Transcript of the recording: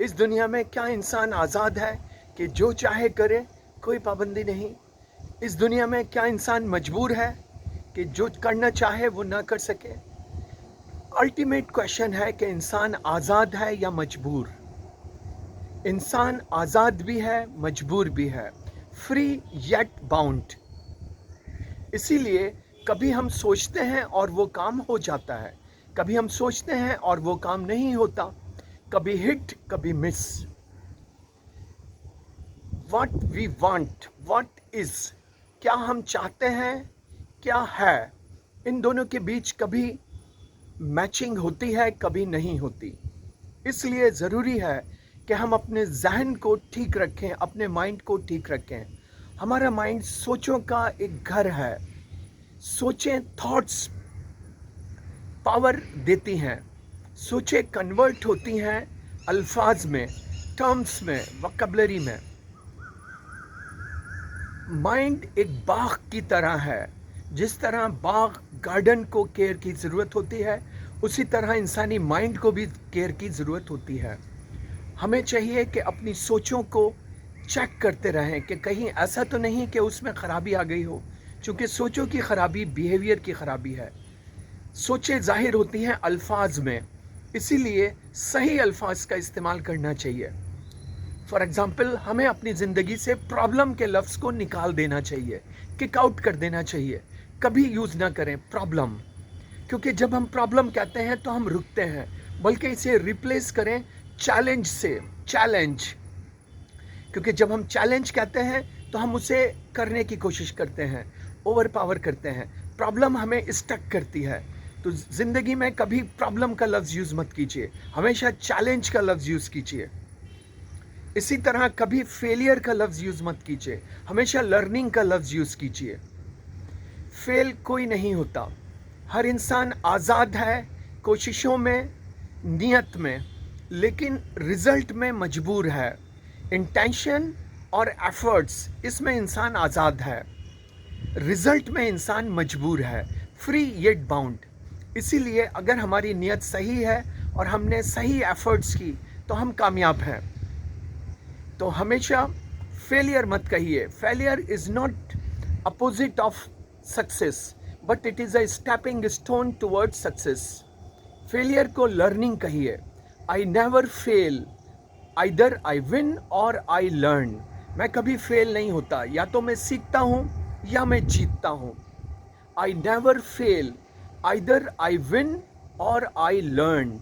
इस दुनिया में क्या इंसान आज़ाद है कि जो चाहे करे, कोई पाबंदी नहीं? इस दुनिया में क्या इंसान मजबूर है कि जो करना चाहे वो ना कर सके? अल्टीमेट क्वेश्चन है कि इंसान आज़ाद है या मजबूर? इंसान आज़ाद भी है, मजबूर भी है, फ्री येट बाउंड। इसीलिए कभी हम सोचते हैं और वो काम हो जाता है, कभी हम सोचते हैं और वो काम नहीं होता, कभी हिट कभी miss. What we want, what is, क्या हम चाहते हैं, क्या है, इन दोनों के बीच कभी मैचिंग होती है, कभी नहीं होती। इसलिए ज़रूरी है कि हम अपने जहन को ठीक रखें, अपने माइंड को ठीक रखें। हमारा माइंड सोचों का एक घर है। सोचें थॉट्स पावर देती हैं, सोचें कन्वर्ट होती हैं अल्फाज में, टर्म्स में, वोकैबुलरी में। माइंड एक बाग की तरह है। जिस तरह बाग गार्डन को केयर की ज़रूरत होती है, उसी तरह इंसानी माइंड को भी केयर की ज़रूरत होती है। हमें चाहिए कि अपनी सोचों को चेक करते रहें कि कहीं ऐसा तो नहीं कि उसमें ख़राबी आ गई हो, क्योंकि सोचों की ख़राबी बिहेवियर की ख़राबी है। सोचें ज़ाहिर होती हैं अल्फाज में, इसीलिए सही अल्फाज का इस्तेमाल करना चाहिए। फॉर एग्ज़ाम्पल, हमें अपनी ज़िंदगी से प्रॉब्लम के लफ्ज़ को निकाल देना चाहिए, किक आउट कर देना चाहिए। कभी यूज़ ना करें प्रॉब्लम, क्योंकि जब हम प्रॉब्लम कहते हैं तो हम रुकते हैं, बल्कि इसे रिप्लेस करें चैलेंज से, चैलेंज। क्योंकि जब हम चैलेंज कहते हैं तो हम उसे करने की कोशिश करते हैं, ओवर पावर करते हैं। प्रॉब्लम हमें स्टक करती है। तो ज़िंदगी में कभी प्रॉब्लम का लफ्ज़ यूज़ मत कीजिए, हमेशा चैलेंज का लफ्ज़ यूज़ कीजिए। इसी तरह कभी फेलियर का लफ्ज़ यूज़ मत कीजिए, हमेशा लर्निंग का लफ्ज़ यूज़ कीजिए। फेल कोई नहीं होता, हर इंसान आज़ाद है कोशिशों में, नियत में, लेकिन रिज़ल्ट में मजबूर है। इंटेंशन और एफर्ट्स, इसमें इंसान आज़ाद है, रिज़ल्ट में इंसान मजबूर है, फ्री येट बाउंड। इसीलिए अगर हमारी नियत सही है और हमने सही एफर्ट्स की तो हम कामयाब हैं। तो हमेशा फेलियर मत कहिए। Failure is not opposite of success, but it is a stepping stone towards success. Failure को लर्निंग कहिए। I never fail, either I win और आई लर्न। मैं कभी फेल नहीं होता, या तो मैं सीखता हूँ या मैं जीतता हूँ। I never fail, either I win और आई लर्न।